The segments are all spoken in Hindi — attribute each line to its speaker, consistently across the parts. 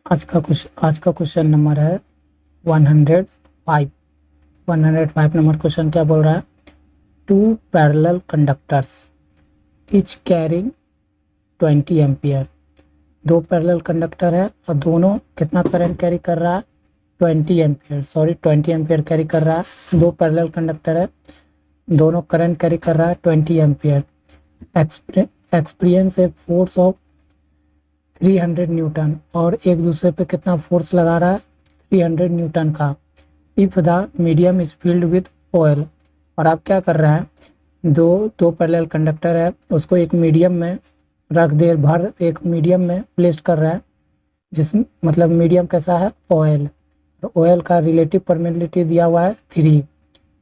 Speaker 1: आज का क्वेश्चन नंबर है 105। 105 नंबर क्वेश्चन क्या बोल रहा है? Two parallel conductors each carrying 20 ampere. दो पैरेलल कंडक्टर है और दोनों कितना करंट कैरी कर रहा है? 20 एम्पियर कैरी कर रहा है। दो पैरेलल कंडक्टर है, दोनों करंट कैरी कर रहा है 20 ampere. Experience a force of 300 Newton, और एक दूसरे पे कितना फोर्स लगा रहा है? 300 न्यूटन का। If the medium is filled with oil. और आप क्या कर रहे हैं, दो पैरेलल कंडक्टर है, उसको एक मीडियम में रख दे, भर एक मीडियम में प्लेस कर रहा है, जिस मतलब मीडियम कैसा है? ऑयल। और ऑयल का रिलेटिव परमेबिलिटी दिया हुआ है 3।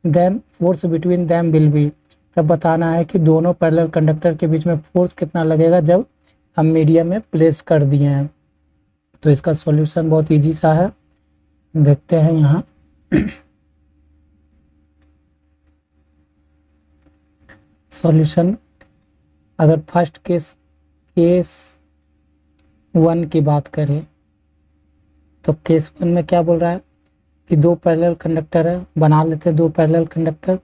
Speaker 1: Then force between them will be. तब बताना है कि दोनों पैरेलल कंडक्टर के बीच में फोर्स कितना लगेगा जब हम मीडियम में प्लेस कर दिए हैं। तो इसका सॉल्यूशन बहुत इजी सा है, देखते हैं यहाँ। सॉल्यूशन, अगर फर्स्ट केस 1 की बात करें तो केस 1 में क्या बोल रहा है कि दो पैरेलल कंडक्टर है। बना लेते हैं दो पैरेलल कंडक्टर।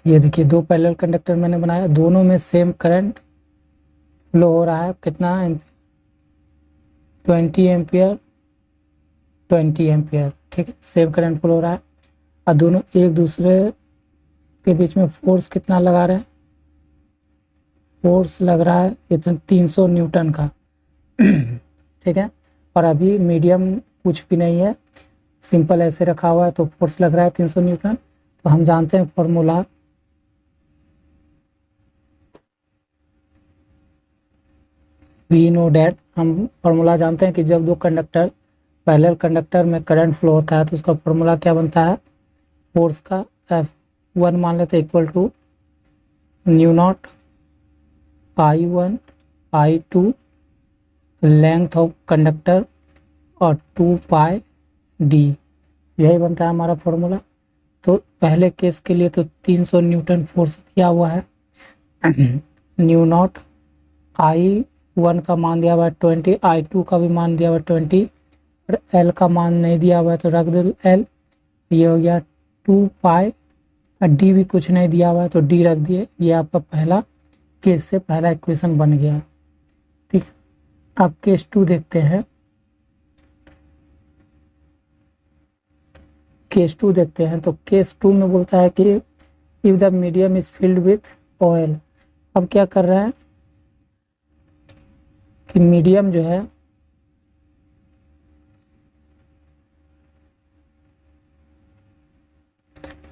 Speaker 1: ये देखिए दो पैरेलल कंडक्टर मैंने बनाया, दोनों में सेम करंट फ्लो हो रहा है। कितना? 20 एम्पियर 20 एम्पियर, ठीक है, सेम करंट फ्लो हो रहा है। और दोनों एक दूसरे के बीच में फोर्स कितना लगा रहे हैं? फोर्स लग रहा है इतना 300 न्यूटन का। ठीक है, और अभी मीडियम कुछ भी नहीं है, सिंपल ऐसे रखा हुआ है, तो फोर्स लग रहा है 300 न्यूटन। तो हम जानते हैं फॉर्मूला, वी नो डैट, हम फॉर्मूला जानते हैं कि जब दो कंडक्टर पैरेलल कंडक्टर में करंट फ्लो होता है तो उसका फॉर्मूला क्या बनता है? फोर्स का F1 मान लेते हैं equal to mu naught I1 I2 length of conductor और 2 पाई डी, यही बनता है हमारा फॉर्मूला। तो पहले केस के लिए तो 300 न्यूटन फोर्स दिया हुआ है। न्यू नॉट I1 का मान दिया हुआ है 20, I2 का भी मान दिया हुआ है 20, और L का मान नहीं दिया हुआ है तो रख दे L। ये हो गया 2 पाई, और D भी कुछ नहीं दिया हुआ है तो D रख दिए। ये आपका पहला केस से पहला इक्वेशन बन गया। ठीक है, अब केस 2 देखते हैं। केस 2 देखते हैं तो केस 2 में बोलता है कि if the medium is filled with oil. अब क्या कर रहे हैं कि मीडियम जो है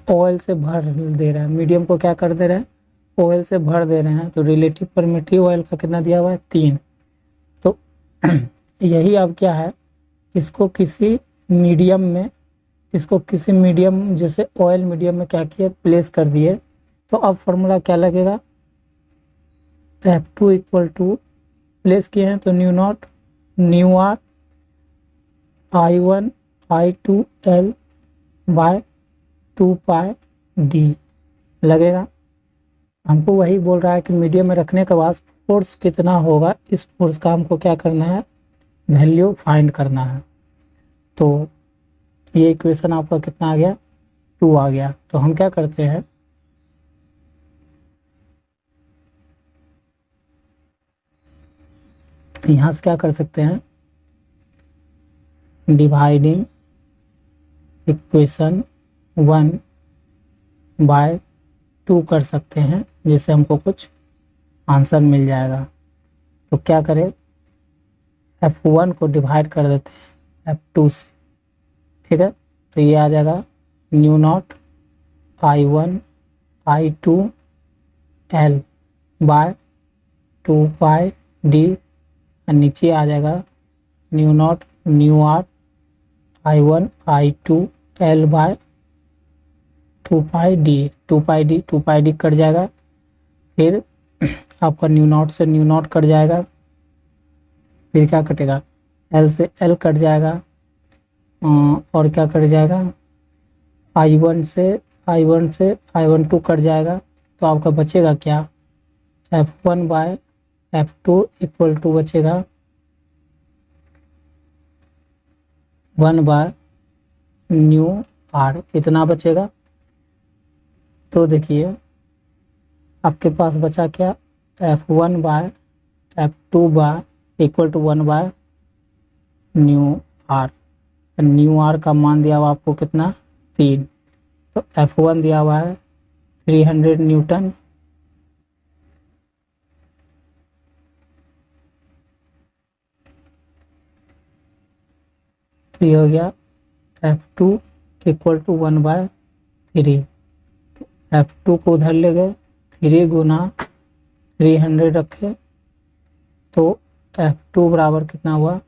Speaker 1: ऑयल से भर दे रहा है। मीडियम को क्या कर दे रहे हैं? ऑयल से भर दे रहे हैं। तो रिलेटिव परमिटिव ऑयल का कितना दिया हुआ है? 3। तो यही अब क्या है, इसको किसी मीडियम में, जैसे ऑयल मीडियम में क्या किया, प्लेस कर दिए। तो अब फॉर्मूला क्या लगेगा? F2 इक्वल टू, प्लेस किए हैं तो mu naught mu r I1 I2 L by 2 pi d लगेगा। हमको वही बोल रहा है कि मीडियम में रखने के बाद फोर्स कितना होगा, इस फोर्स का हमको क्या करना है? वैल्यू फाइंड करना है। तो ये इक्वेशन आपका कितना आ गया? 2 आ गया। तो हम क्या करते हैं, यहाँ से क्या कर सकते हैं, डिवाइडिंग इक्वेशन 1 बाय 2 कर सकते हैं, जिससे हमको कुछ आंसर मिल जाएगा। तो क्या करें, F1 को डिवाइड कर देते हैं F2 से। ठीक है, तो ये आ जाएगा mu naught I1 I2 L by 2 pi d, और नीचे आ जाएगा mu naught mu r I1 I2 L by 2 pi d cut जाएगा। फिर आपका न्यू नॉट से न्यू नॉट कट जाएगा, फिर क्या कटेगा? L से L कट जाएगा, और क्या कट जाएगा? I1 से I12 कट जाएगा। तो आपका बचेगा क्या? F1 bye F2 equal to बचेगा 1/μr, इतना बचेगा। तो देखिए आपके पास बचा क्या, F1/F2 equal to 1/μr। New are का मान दिया हुआ आपको कितना, 3। तो F1 दिया हुआ है 300 न्यूटन, तो ये हो गया F2 इक्वल टू 1/3। तो F2 को उधर ले गए, 3 गुना 300 रखे, तो F2 बराबर कितना हुआ,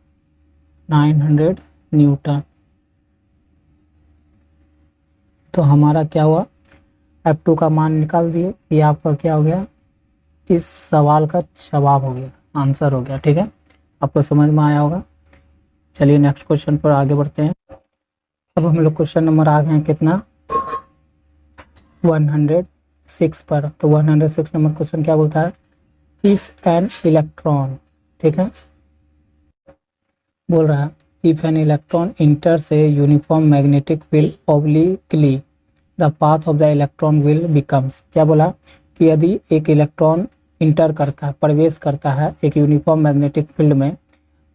Speaker 1: 900 न्यूटन। तो हमारा क्या हुआ, F2 का मान निकाल दिए। ये आपका क्या हो गया, इस सवाल का जवाब हो गया, आंसर हो गया। ठीक है, आपको समझ में आया होगा। चलिए नेक्स्ट क्वेश्चन पर आगे बढ़ते हैं। अब हम लोग क्वेश्चन नंबर आ गए हैं कितना, 106 पर। तो 106 नंबर क्वेश्चन क्या बोलता है, इफ एन इलेक्ट्रॉन, ठीक है, बोल रहा है if an electron इंटर्स a uniform magnetic field obliquely the path of the electron will becomes. क्या बोला कि यदि एक इलेक्ट्रॉन इंटर करता है, प्रवेश करता है एक यूनिफॉर्म मैग्नेटिक फील्ड में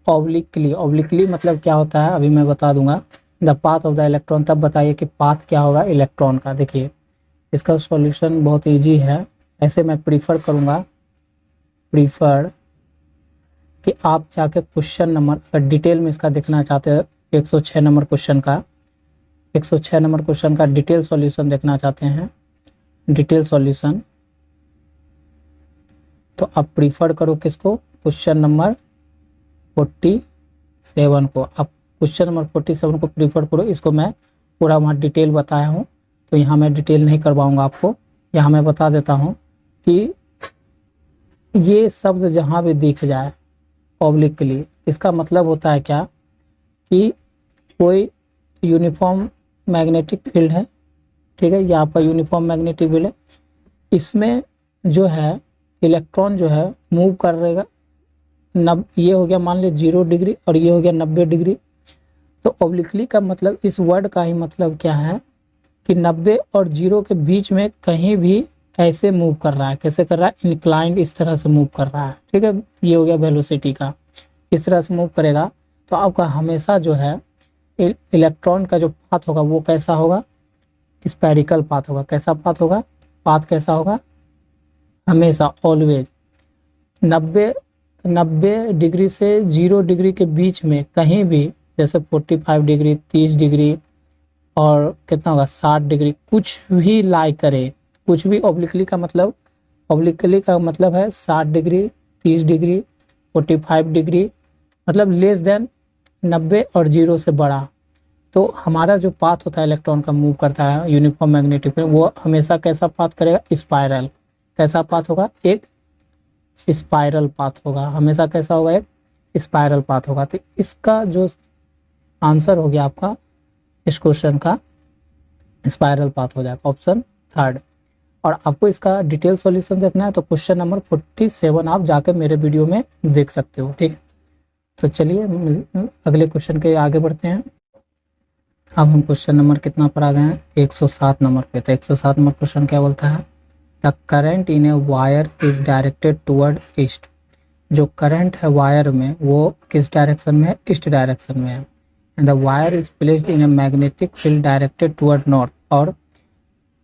Speaker 1: ऑब्लिकली, ऑब्लिकली मतलब क्या होता है अभी मैं बता दूंगा। The path of the electron, तब बताइए कि पाथ क्या होगा इलेक्ट्रॉन का। देखिए इसका सॉल्यूशन बहुत इजी है। ऐसे मैं प्रीफर करूंगा, प्रीफर कि आप जाके क्वेश्चन नंबर, अगर डिटेल में इसका देखना चाहते हैं 106 नंबर क्वेश्चन का, 106 नंबर क्वेश्चन का डिटेल सॉल्यूशन देखना चाहते हैं, डिटेल सॉल्यूशन, तो आप प्रीफर करो किसको, क्वेश्चन नंबर 47 को। आप क्वेश्चन नंबर 47 को प्रीफर करो। इसको मैं पूरा वहाँ डिटेल बताया हूँ, तो यहाँ मैं डिटेल नहीं करवाऊँगा आपको। यहाँ मैं बता देता हूँ कि ये शब्द जहाँ भी दिख जाए ऑब्लिकली, इसका मतलब होता है क्या कि कोई यूनिफॉर्म मैग्नेटिक फील्ड है, ठीक है, ये आपका यूनिफॉर्म मैग्नेटिक फील्ड है, इसमें जो है इलेक्ट्रॉन जो है मूव कर रहेगा। ये हो गया मान लीजिए 0 डिग्री और ये हो गया 90 डिग्री। तो ऑब्लिकली का मतलब, इस वर्ड का ही मतलब क्या है कि 90 और 0 के बीच में कहीं भी ऐसे मूव कर रहा है। कैसे कर रहा है, इंक्लाइंड इस तरह से मूव कर रहा है। ठीक है, ये हो गया वेलोसिटी का, इस तरह से मूव करेगा। तो आपका हमेशा जो है इलेक्ट्रॉन का जो पाथ होगा वो कैसा होगा, स्फेरिकल पाथ होगा। कैसा पाथ होगा, पाथ कैसा होगा, हमेशा ऑलवेज 90 डिग्री से 0 डिग्री के बीच में कहीं भी, जैसे 45 डिग्री, 30 डिग्री और कितना होगा 60 डिग्री, कुछ भी लाई करे, कुछ भी। ऑब्लिकली का मतलब, ऑब्लिकली का मतलब है 60 डिग्री, 30 डिग्री, 45 डिग्री, मतलब लेस देन 90 और 0 से बड़ा। तो हमारा जो पाथ होता है इलेक्ट्रॉन का मूव करता है यूनिफॉर्म मैग्नेटिक फील्ड, वो हमेशा कैसा पाथ करेगा, स्पाइरल। कैसा पाथ होगा, एक स्पाइरल पाथ होगा, हमेशा कैसा होगा, एक स्पाइरल पाथ होगा। तो इसका जो आंसर हो गया आपका इस क्वेश्चन का स्पाइरल पाथ हो जाएगा, ऑप्शन 3। और आपको इसका डिटेल सॉल्यूशन देखना है तो क्वेश्चन नंबर 47 आप जाकर मेरे वीडियो में देख सकते हो। ठीक है, तो चलिए अगले क्वेश्चन के आगे बढ़ते हैं। अब हम क्वेश्चन नंबर कितना पर आ गए हैं, 107 नंबर पे। तो 107 नंबर क्वेश्चन क्या बोलता है, the current in a wire is directed toward east. जो करंट है वायर में वो किस डायरेक्शन में है, ईस्ट डायरेक्शन में है। And the wire is placed in a magnetic field directed toward north. और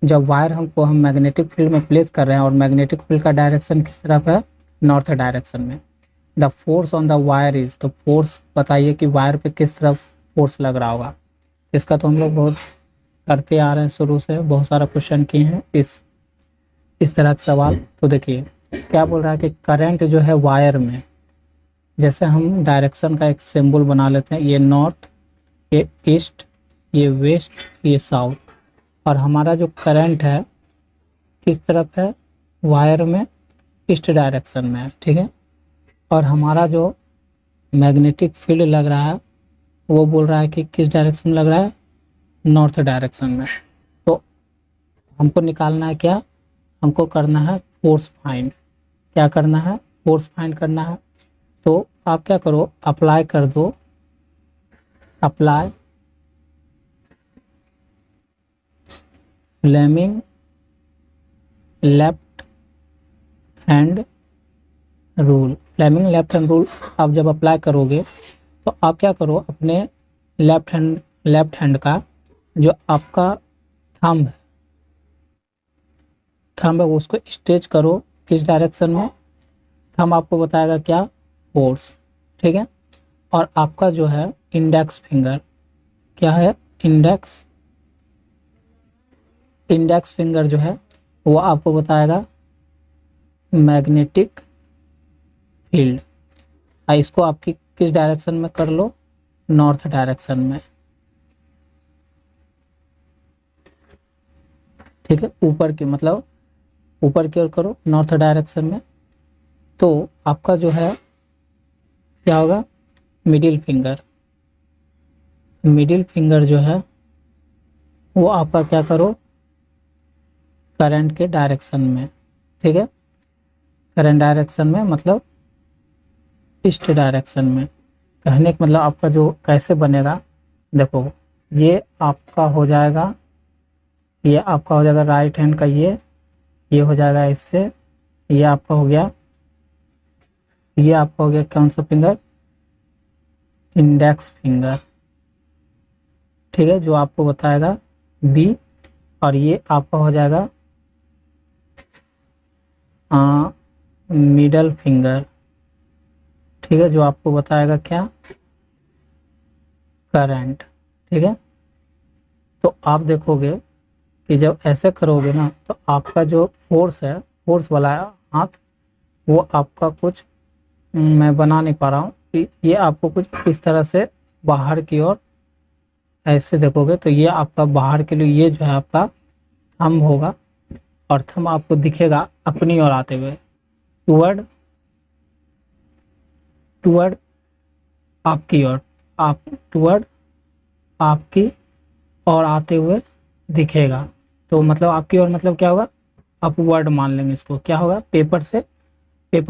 Speaker 1: जब वायर हम मैग्नेटिक फील्ड में प्लेस कर रहे हैं और मैग्नेटिक फील्ड का डायरेक्शन किस तरफ है, नॉर्थ डायरेक्शन में। The force on the wire is, तो फोर्स बताइए कि वायर पे किस तरफ फोर्स लग रहा होगा। इसका तो हम लोग बहुत करते आ रहे हैं, शुरू से बहुत सारा क्वेश्चन किए हैं इस तरह के सवाल। तो देखिए क्या बोल रहा है कि करंट जो है वायर में, जैसे हम डायरेक्शन का एक सिंबल बना लेते हैं, ये नॉर्थ, ये ईस्ट, ये वेस्ट, ये साउथ। और हमारा जो करंट है किस तरफ है, वायर में ईस्ट डायरेक्शन में है। ठीक है, और हमारा जो मैग्नेटिक फील्ड लग रहा है वो बोल रहा है कि किस डायरेक्शन में लग रहा है, नॉर्थ डायरेक्शन में। तो हमको निकालना है क्या, हमको करना है फोर्स फाइंड। क्या करना है, फोर्स फाइंड करना है। तो आप क्या करो, अप्लाई कर दो, apply Fleming left hand rule. Fleming left hand rule आप जब अप्लाई करोगे तो आप क्या करो, अपने लेफ्ट हैंड का जो आपका थंब है उसको स्ट्रेच करो। किस डायरेक्शन में? थंब आपको बताएगा क्या, फोर्स, ठीक है। और आपका जो है इंडेक्स फिंगर, क्या है, इंडेक्स फिंगर जो है वो आपको बताएगा मैग्नेटिक फील्ड। इसको आपकी किस डायरेक्शन में कर लो, नॉर्थ डायरेक्शन में, ठीक है। ऊपर की मतलब ऊपर की ओर करो, नॉर्थ डायरेक्शन में। तो आपका जो है क्या होगा, मिडिल फिंगर जो है वो आपका क्या करो, करंट के डायरेक्शन में, ठीक है। करंट डायरेक्शन में मतलब ईस्ट डायरेक्शन में। कहने का मतलब आपका जो कैसे बनेगा, देखो ये आपका हो जाएगा, ये आपका हो जाएगा राइट हैंड का, ये हो जाएगा इससे, ये आपका हो गया, ये आपका हो गया कौन सा फिंगर, इंडेक्स फिंगर, ठीक है, जो आपको बताएगा बी। और ये आपका हो जाएगा मिडल फिंगर, ठीक है, जो आपको बताएगा क्या, करंट, ठीक है। तो आप देखोगे कि जब ऐसे करोगे ना तो आपका जो फोर्स है, फोर्स वाला हाथ, वो आपका कुछ मैं बना नहीं पा रहा हूँ, ये आपको कुछ इस तरह से बाहर की ओर ऐसे देखोगे तो ये आपका बाहर के लिए, ये जो है आपका थंब होगा, और थंब आपको दिखेगा अपनी ओर आते हुए, टूवर्ड आपकी ओर, टूवर्ड आपकी ओर आते हुए दिखेगा। तो मतलब आपकी ओर मतलब क्या होगा, अपवर्ड मान लेंगे इसको, क्या होगा, पेपर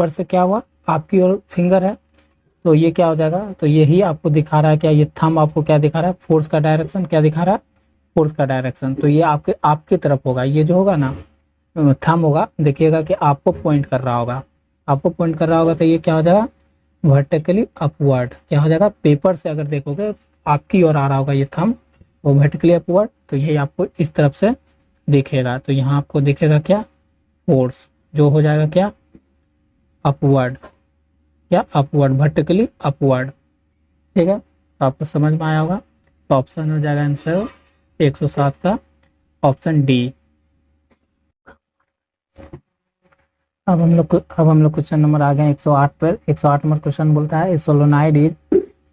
Speaker 1: से क्या हुआ, आपकी ओर फिंगर है, तो ये क्या हो जाएगा, तो यही आपको दिखा रहा है क्या, ये थंब आपको क्या दिखा रहा है, फोर्स का डायरेक्शन, क्या दिखा रहा है, फोर्स का डायरेक्शन। तो ये आपकी तरफ होगा, ये जो होगा ना थंब होगा, देखिएगा कि आपको पॉइंट कर रहा होगा, तो ये क्या हो जाएगा, वर्टिकली अपवर्ड, क्या हो जाएगा, पेपर से अगर देखोगे आपकी ओर आ रहा होगा ये थंब, वो वर्टिकली अपवर्ड, तो यही आपको इस तरफ से दिखेगा। तो यहाँ आपको दिखेगा क्या, फोर्स, जो हो जाएगा क्या, अपवर्ड, क्या अपवर्ड, वर्टिकली अपवर्ड, ठीक है। तो आपको समझ में आया होगा। तो ऑप्शन हो जाएगा आंसर 107 का ऑप्शन डी। अब हम लोग क्वेश्चन नंबर आ गए 108 पर। 108 नंबर क्वेश्चन बोलता है, solenoid is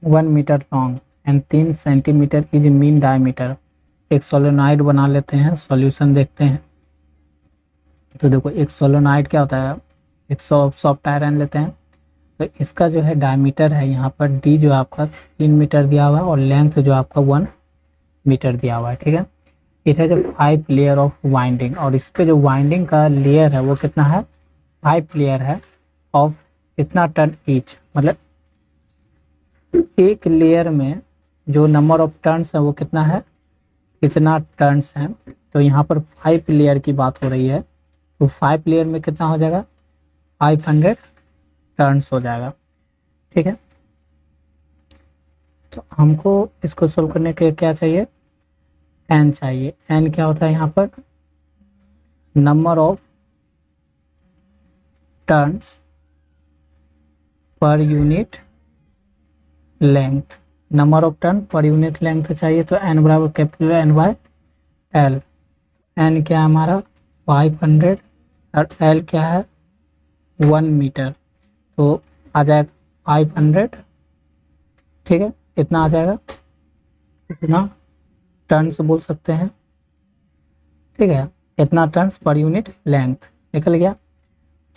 Speaker 1: 1 metre long and 3 centimetre is mean diameter. एक सोलोनाइड बना लेते हैं, सॉल्यूशन देखते हैं। तो देखो एक सोलोनाइड क्या होता है, एक सॉफ्ट आयरन लेते हैं, तो इसका जो है डायमीटर है यहाँ पर डी, जो आपका 3 मीटर दिया हुआ है, और लेंथ जो आपका 1 मीटर दिया हुआ है, ठीक है। It has 5 layer of winding, और इस पे जो वाइंडिंग का लेयर है वो कितना है, 5 लेयर है, ऑफ कितना टर्न ईच, मतलब एक लेयर में जो नंबर ऑफ टर्न्स है वो कितना है, कितना टर्न्स है। तो यहाँ पर 5 लेयर की बात हो रही है, तो 5 लेयर में कितना हो जाएगा, 500 टर्न्स हो जाएगा, ठीक है। तो हमको इसको सोल्व करने के क्या चाहिए, एन चाहिए। एन क्या होता है यहाँ पर, number of turns per unit length, number of turn per unit length चाहिए। तो एन बराबर capital n by l. N क्या है हमारा 500 और एल क्या है 1 मीटर, तो आ जाएगा 500, ठीक है, इतना आ जाएगा, इतना टर्न्स बोल सकते हैं, ठीक है, इतना टर्न्स पर यूनिट लेंथ निकल गया।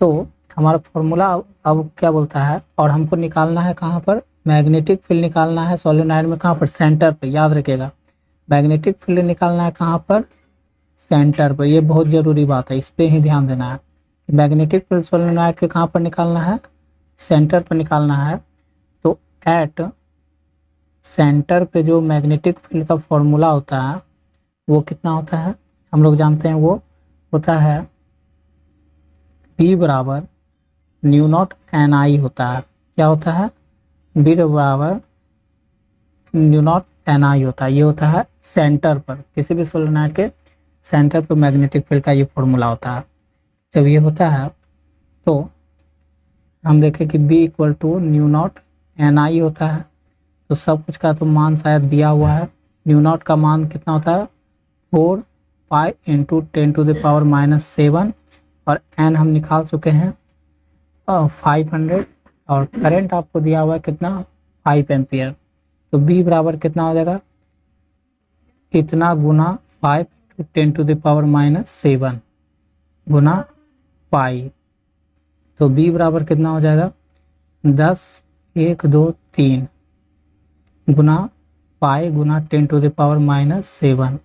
Speaker 1: तो हमारा फॉर्मूला अब क्या बोलता है, और हमको निकालना है कहाँ पर, मैग्नेटिक फील्ड निकालना है सोलेनोइड में, कहाँ पर, सेंटर पर, याद रखिएगा मैग्नेटिक फील्ड निकालना है कहाँ पर, सेंटर पर। ये बहुत ज़रूरी बात है, इस पर ही ध्यान देना है। मैग्नेटिक फील्ड सोलेनोइड के कहाँ पर निकालना है, सेंटर पर निकालना है तो एट सेंटर पे जो मैग्नेटिक फील्ड का फॉर्मूला होता है वो कितना होता है, हम लोग जानते हैं वो होता है B बराबर न्यू नॉट एन आई होता है। क्या होता है, B बराबर न्यू नॉट एन आई होता है। ये होता है सेंटर पर, किसी भी सोलेनोइड के सेंटर पर मैग्नेटिक फील्ड का ये फॉर्मूला होता है। जब ये होता है तो हम देखें कि B equal to mu naught N I होता है। तो सब कुछ का तो मान शायद दिया हुआ है। न्यू नॉट का मान कितना होता है 4 पाई इंटू 10⁻⁻7 और एन हम निकाल चुके हैं 500 और करंट आपको दिया हुआ है कितना 5 एम्पियर। तो B बराबर कितना हो जाएगा, इतना गुना 5 × 10⁻⁻7 गुना पाई। तो B बराबर कितना हो जाएगा 10 1 2 3 गुना पाई गुना 10⁻⁻7।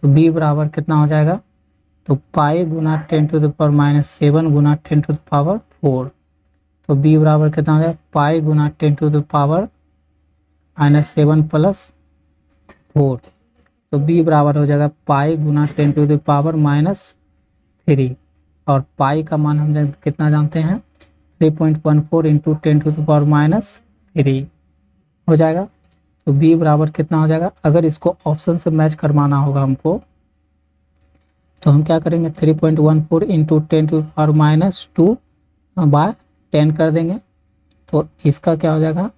Speaker 1: तो B बराबर कितना हो जाएगा, तो पाई गुना 10⁻⁻7 गुना 10⁴। तो B बराबर कितना हो जाएगा, पाई गुना 10⁻⁻7 प्लस 4। तो B बराबर हो जाएगा पाई गुना 10⁻⁻3 और पाई का मान हम कितना जानते हैं 3.14 इंटू 10⁻³ हो जाएगा। तो B बराबर कितना हो जाएगा, अगर इसको ऑप्शन से मैच करवाना होगा हमको तो हम क्या करेंगे 3.14 इंटू 10⁻² बाय 10 कर देंगे। तो इसका क्या हो जाएगा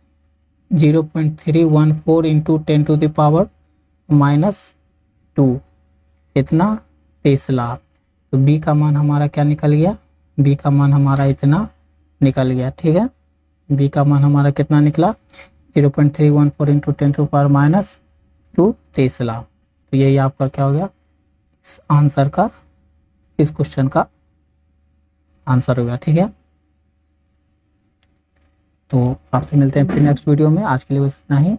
Speaker 1: 0.314 इंटू 10⁻⁻2 इतना टेस्ला। तो B का मान हमारा क्या निकल गया, B का मान हमारा इतना निकल गया। ठीक है, B का मान हमारा कितना निकला 0.314 इंटू 10⁻² टेस्ला। तो यही आपका क्या हो गया इस आंसर का, इस क्वेश्चन का आंसर हो गया। ठीक है, तो आपसे मिलते हैं फिर नेक्स्ट वीडियो में। आज के लिए बस इतना ही।